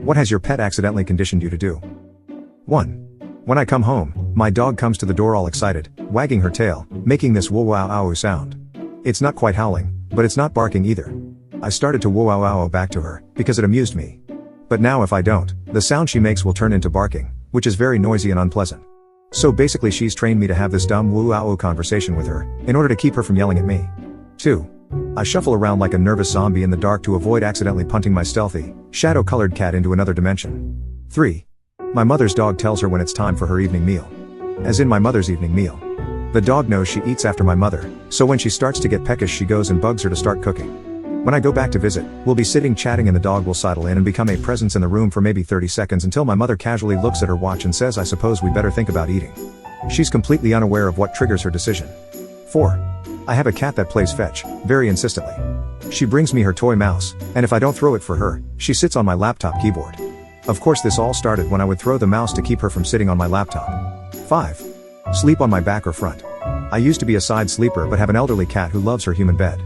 What has your pet accidentally conditioned you to do? 1. When I come home, my dog comes to the door all excited, wagging her tail, making this woo-wow-ow sound. It's not quite howling, but it's not barking either. I started to woo-wow-ow back to her, because it amused me. But now if I don't, the sound she makes will turn into barking, which is very noisy and unpleasant. So basically she's trained me to have this dumb woo-wow conversation with her, in order to keep her from yelling at me. 2. I shuffle around like a nervous zombie in the dark to avoid accidentally punting my stealthy, shadow-colored cat into another dimension. 3. My mother's dog tells her when it's time for her evening meal. As in my mother's evening meal. The dog knows she eats after my mother, so when she starts to get peckish she goes and bugs her to start cooking. When I go back to visit, we'll be sitting chatting and the dog will sidle in and become a presence in the room for maybe 30 seconds until my mother casually looks at her watch and says I suppose we better think about eating. She's completely unaware of what triggers her decision. 4. I have a cat that plays fetch, very insistently. She brings me her toy mouse, and if I don't throw it for her, she sits on my laptop keyboard. Of course this all started when I would throw the mouse to keep her from sitting on my laptop. 5. Sleep on my back or front. I used to be a side sleeper but have an elderly cat who loves her human bed.